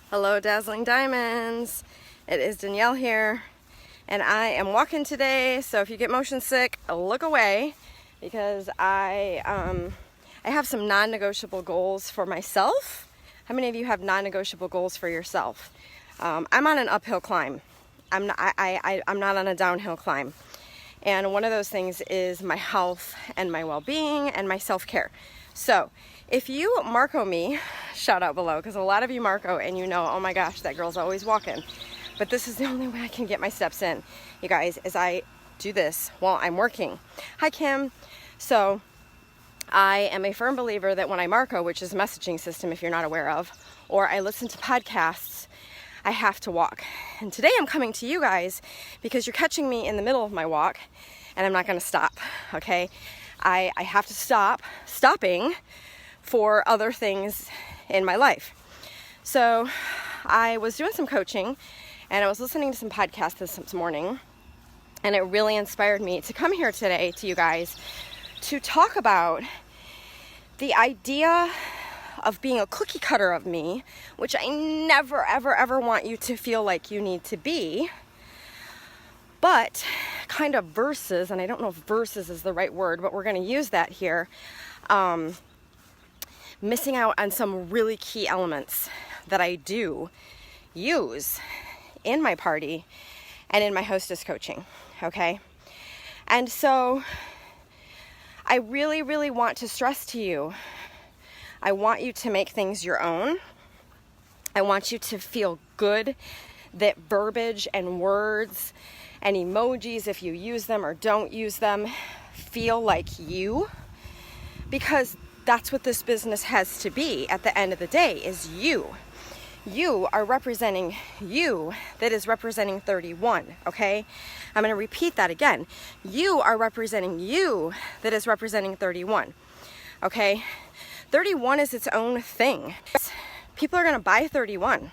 Hello, Dazzling Diamonds. It is Danielle here, and I am walking today. So if you get motion sick, look away, because I have some non-negotiable goals for myself. How many of you have non-negotiable goals for yourself? I'm on an uphill climb. I'm not on a downhill climb. And one of those things is my health and my well-being and my self-care. So if you Marco me, shout out below, because a lot of you Marco and you know, oh my gosh, that girl's always walking. But this is the only way I can get my steps in, you guys, is I do this while I'm working. Hi, Kim. So I am a firm believer that when I Marco, which is a messaging system if you're not aware of, or I listen to podcasts, I have to walk. And today I'm coming to you guys because you're catching me in the middle of my walk, and I'm not going to stop, okay? I have to stopping for other things in my life. So I was doing some coaching, and I was listening to some podcasts this morning, and it really inspired me to come here today to you guys to talk about the idea of being a cookie cutter of me, which I never, ever, ever want you to feel like you need to be, but kind of versus, and I don't know if versus is the right word, but we're going to use that here, missing out on some really key elements that I do use in my party and in my hostess coaching, okay? And so I really, really want to stress to you, I want you to make things your own. I want you to feel good that verbiage and words and emojis, if you use them or don't use them, feel like you, because that's what this business has to be at the end of the day, is you. You are representing you that is representing 31, okay? I'm going to repeat that again. You are representing you that is representing 31, okay? 31 is its own thing. People are going to buy 31.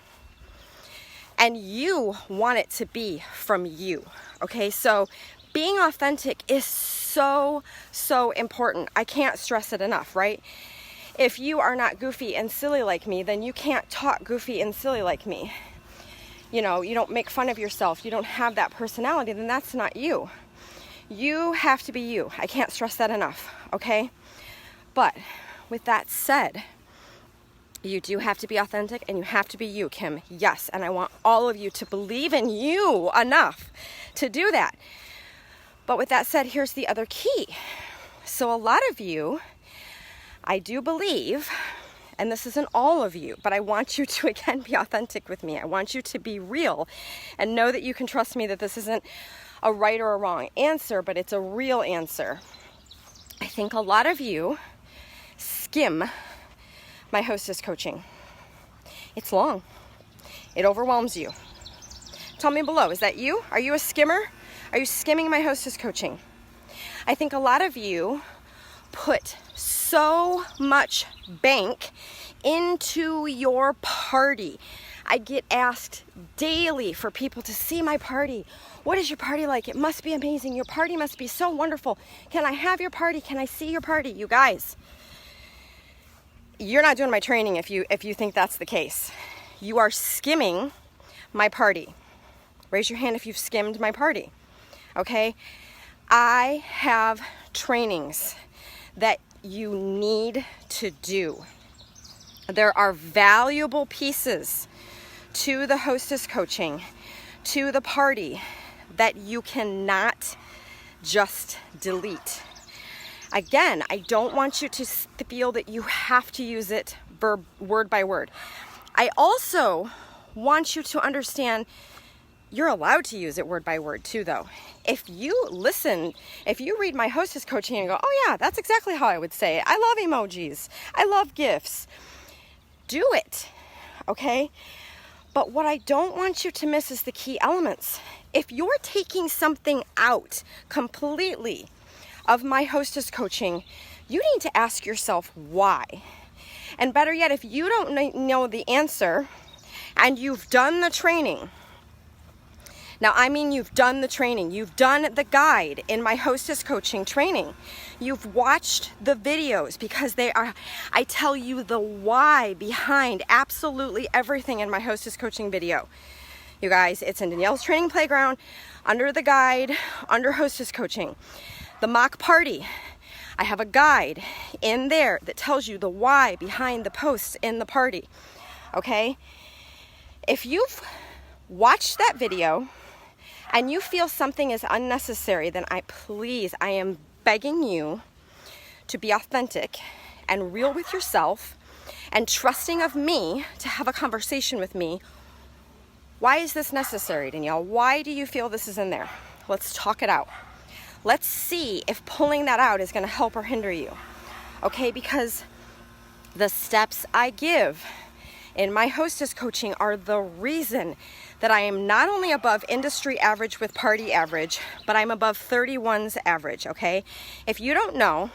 And you want it to be from you, okay? So being authentic is so, so important. I can't stress it enough, right? If you are not goofy and silly like me, then you can't talk goofy and silly like me. You know, you don't make fun of yourself. You don't have that personality, then that's not you. You have to be you. I can't stress that enough, okay? But with that said, you do have to be authentic and you have to be you, Kim. Yes, and I want all of you to believe in you enough to do that. But with that said, here's the other key. So a lot of you, I do believe, and this isn't all of you, but I want you to, again, be authentic with me. I want you to be real and know that you can trust me that this isn't a right or a wrong answer, but it's a real answer. I think a lot of you skim my hostess coaching. It's long. It overwhelms you. Tell me below, is that you? Are you a skimmer? Are you skimming my hostess coaching? I think a lot of you put so much bank into your party. I get asked daily for people to see my party. What is your party like? It must be amazing. Your party must be so wonderful. Can I have your party? Can I see your party? You guys, you're not doing my training if you think that's the case. You are skimming my party. Raise your hand if you've skimmed my party. Okay? I have trainings that you need to do. There are valuable pieces to the hostess coaching, to the party, that you cannot just delete. Again, I don't want you to feel that you have to use it word by word. I also want you to understand you're allowed to use it word by word too, though. If you read my hostess coaching and go, oh yeah, that's exactly how I would say it. I love emojis. I love GIFs. Do it, okay? But what I don't want you to miss is the key elements. If you're taking something out completely of my hostess coaching, you need to ask yourself why. And better yet, if you don't know the answer and you've done the training Now, I mean, you've done the training, you've done the guide in my hostess coaching training. You've watched the videos because I tell you the why behind absolutely everything in my hostess coaching video. You guys, it's in Danielle's training playground, under the guide, under hostess coaching. The mock party, I have a guide in there that tells you the why behind the posts in the party, okay? If you've watched that video and you feel something is unnecessary, then I am begging you to be authentic and real with yourself and trusting of me to have a conversation with me. Why is this necessary, Danielle? Why do you feel this is in there? Let's talk it out. Let's see if pulling that out is going to help or hinder you. Okay, because the steps I give in my hostess coaching are the reason that I am not only above industry average with party average, but I'm above 31's average, okay? If you don't know,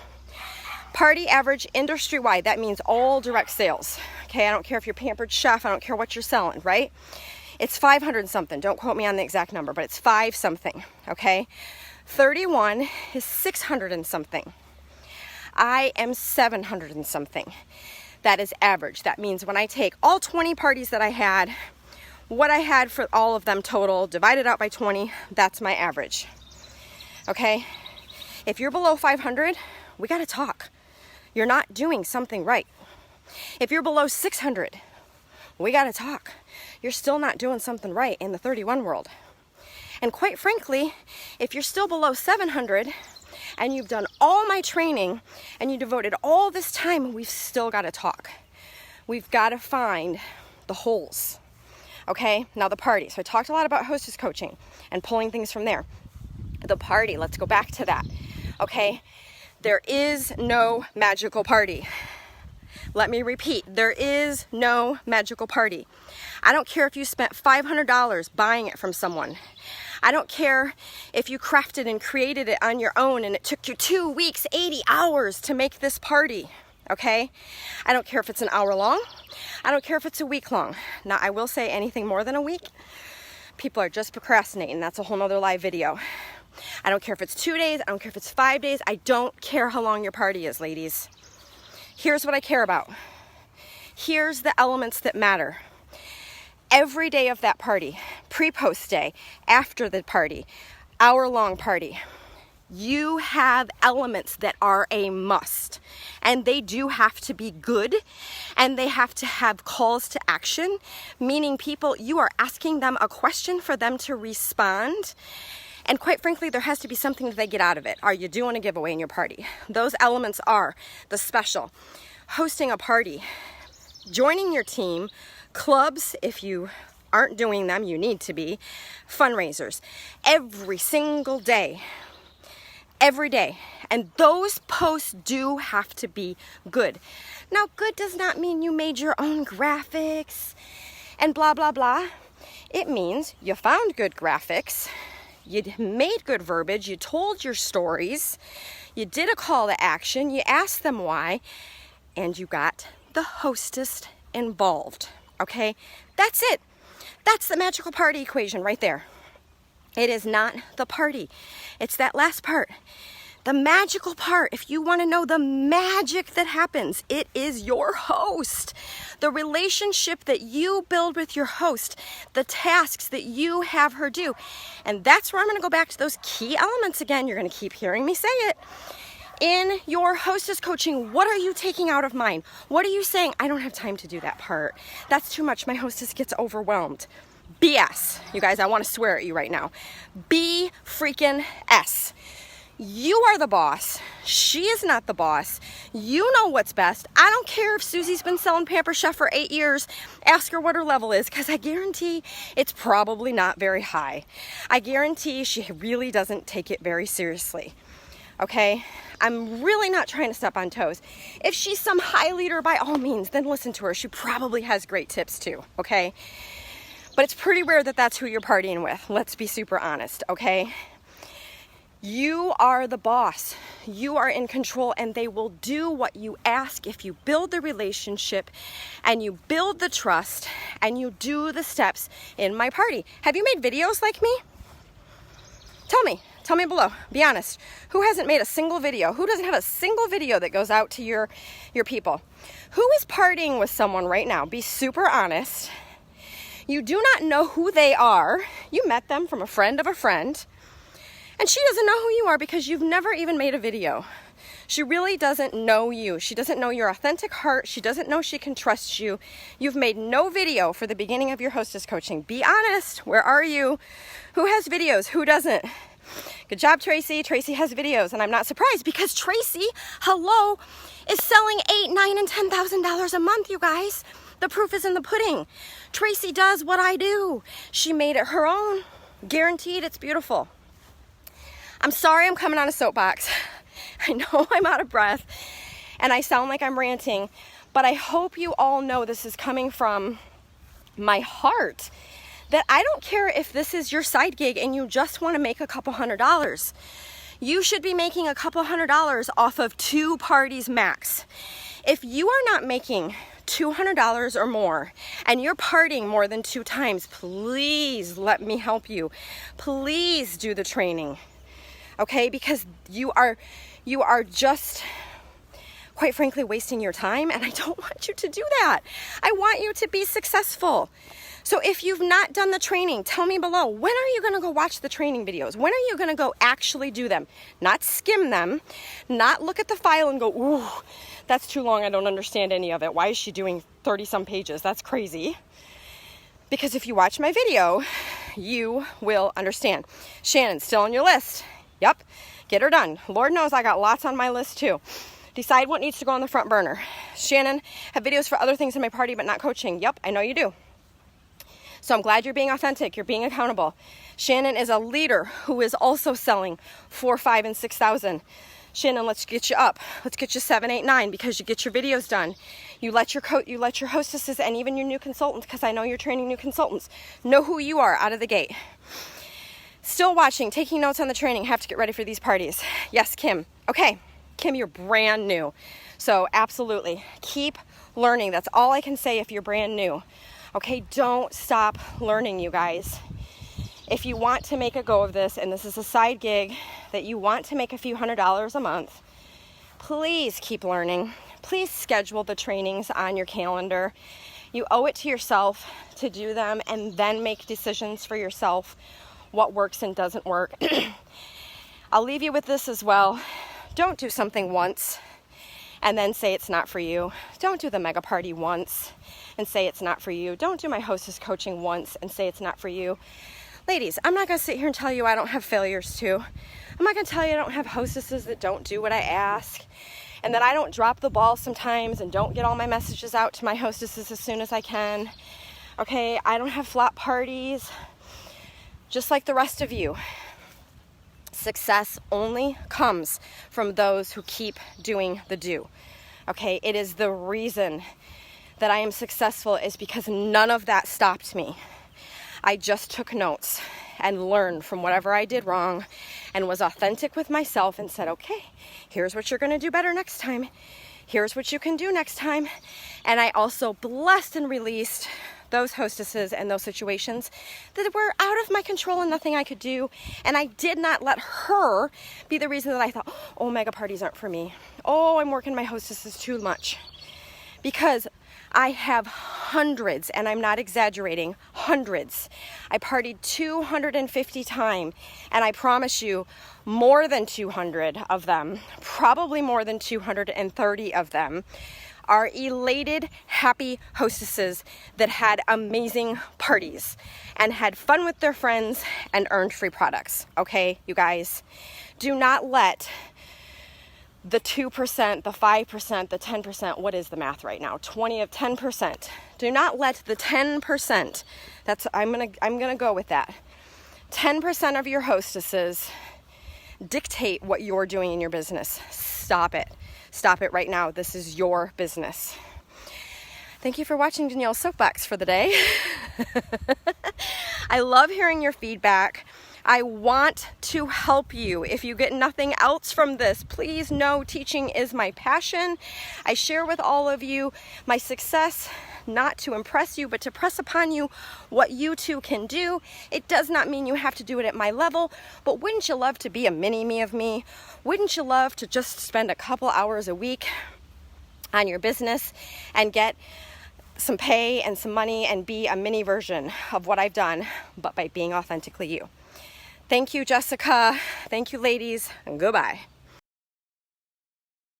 party average industry-wide, that means all direct sales, okay? I don't care if you're Pampered Chef, I don't care what you're selling, right? It's 500 and something. Don't quote me on the exact number, but it's 5 something, okay? 31 is 600 and something. I am 700 and something. That is average. That means when I take all 20 parties that I had, what I had for all of them total, divided out by 20, that's my average. Okay? If you're below 500, we gotta talk. You're not doing something right. If you're below 600, we gotta talk. You're still not doing something right in the 31 world. And quite frankly, if you're still below 700 and you've done all my training and you devoted all this time, we've still got to talk. We've got to find the holes. Okay, now the party. So I talked a lot about hostess coaching and pulling things from there. The party, let's go back to that. Okay, there is no magical party. Let me repeat, there is no magical party. I don't care if you spent $500 buying it from someone. I don't care if you crafted and created it on your own and it took you 2 weeks, 80 hours to make this party, okay? I don't care if it's an hour long. I don't care if it's a week long. Now, I will say anything more than a week, people are just procrastinating. That's a whole nother live video. I don't care if it's 2 days. I don't care if it's 5 days. I don't care how long your party is, ladies. Here's what I care about. Here's the elements that matter. Every day of that party, pre-post day, after the party, hour-long party, you have elements that are a must. And they do have to be good, and they have to have calls to action, meaning people, you are asking them a question for them to respond. And quite frankly, there has to be something that they get out of it. Are you doing a giveaway in your party? Those elements are the special, hosting a party, joining your team, clubs, if you aren't doing them, you need to be, fundraisers, every single day, every day. And those posts do have to be good. Now, good does not mean you made your own graphics and blah, blah, blah. It means you found good graphics, you made good verbiage, you told your stories, you did a call to action, you asked them why, and you got the hostess involved. Okay, that's it. That's the magical party equation right there. It is not the party. It's that last part. The magical part, if you want to know the magic that happens, it is your host. The relationship that you build with your host, the tasks that you have her do. And that's where I'm going to go back to those key elements again. You're going to keep hearing me say it. In your hostess coaching, what are you taking out of mine? What are you saying? I don't have time to do that part. That's too much. My hostess gets overwhelmed. BS. You guys, I want to swear at you right now. B freaking S. You are the boss. She is not the boss. You know what's best. I don't care if Susie's been selling Pampered Chef for 8 years. Ask her what her level is, because I guarantee it's probably not very high. I guarantee she really doesn't take it very seriously. Okay? I'm really not trying to step on toes. If she's some high leader, by all means, then listen to her. She probably has great tips too, okay? But it's pretty rare that that's who you're partying with. Let's be super honest, okay? You are the boss. You are in control, and they will do what you ask if you build the relationship and you build the trust and you do the steps in my party. Have you made videos like me? Tell me below. Be honest. Who hasn't made a single video? Who doesn't have a single video that goes out to your people? Who is partying with someone right now? Be super honest. You do not know who they are. You met them from a friend of a friend. And she doesn't know who you are because you've never even made a video. She really doesn't know you. She doesn't know your authentic heart. She doesn't know she can trust you. You've made no video for the beginning of your hostess coaching. Be honest. Where are you? Who has videos? Who doesn't? Good job, Tracy. Tracy has videos, and I'm not surprised because Tracy, hello, is selling $8,000, $9,000, and $10,000 a month, you guys. The proof is in the pudding. Tracy does what I do. She made it her own. Guaranteed it's beautiful. I'm sorry I'm coming on a soapbox. I know I'm out of breath and I sound like I'm ranting, but I hope you all know this is coming from my heart, that I don't care if this is your side gig and you just want to make a couple $100. You should be making a couple $100 off of 2 parties max. If you are not making $200 or more and you're partying more than 2 times, please let me help you. Please do the training. Okay, because you are just, quite frankly, wasting your time, and I don't want you to do that. I want you to be successful. So if you've not done the training, tell me below. When are you going to go watch the training videos? When are you going to go actually do them? Not skim them, not look at the file and go, ooh, that's too long. I don't understand any of it. Why is she doing 30-some pages? That's crazy. Because if you watch my video, you will understand. Shannon, still on your list? Yep, get her done. Lord knows I got lots on my list too. Decide what needs to go on the front burner. Shannon, have videos for other things in my party but not coaching. Yep, I know you do. So I'm glad you're being authentic. You're being accountable. Shannon is a leader who is also selling 4, 5, and 6,000. Shannon, let's get you up. Let's get you 7, 8, 9 because you get your videos done. You let your hostesses and even your new consultants, because I know you're training new consultants, know who you are out of the gate. Still watching, taking notes on the training, have to get ready for these parties. Yes, Kim. Okay, Kim, you're brand new. So absolutely, keep learning. That's all I can say if you're brand new. Okay, don't stop learning, you guys. If you want to make a go of this, and this is a side gig that you want to make a few $100s a month, please keep learning. Please schedule the trainings on your calendar. You owe it to yourself to do them and then make decisions for yourself, what works and doesn't work. I'll leave you with this as well. Don't do something once and then say it's not for you. Don't do the mega party once and say it's not for you. Don't do my hostess coaching once and say it's not for you. Ladies, I'm not going to sit here and tell you I don't have failures too. I'm not going to tell you I don't have hostesses that don't do what I ask and that I don't drop the ball sometimes and don't get all my messages out to my hostesses as soon as I can. Okay, I don't have flop parties. Just like the rest of you, success only comes from those who keep doing the do. Okay, it is the reason that I am successful is because none of that stopped me. I just took notes and learned from whatever I did wrong and was authentic with myself and said, okay, here's what you're going to do better next time. Here's what you can do next time. And I also blessed and released those hostesses and those situations that were out of my control and nothing I could do. And I did not let her be the reason that I thought, oh, mega parties aren't for me. Oh, I'm working my hostesses too much. Because I have hundreds, and I'm not exaggerating, hundreds. I partied 250 times, and I promise you, more than 200 of them, probably more than 230 of them, are elated, happy hostesses that had amazing parties and had fun with their friends and earned free products. Okay, you guys, do not let the 2%, the 5%, the 10%, what is the math right now? 10%. Do not let the 10%, I'm gonna go with that. 10% of your hostesses dictate what you're doing in your business. Stop it. Stop it right now. This is your business. Thank you for watching Danielle's Soapbox for the day. I love hearing your feedback. I want to help you. If you get nothing else from this, please know teaching is my passion. I share with all of you my success, not to impress you, but to press upon you what you too can do. It does not mean you have to do it at my level, but wouldn't you love to be a mini me of me? Wouldn't you love to just spend a couple hours a week on your business and get some pay and some money and be a mini version of what I've done, but by being authentically you? Thank you, Jessica. Thank you, ladies, and goodbye.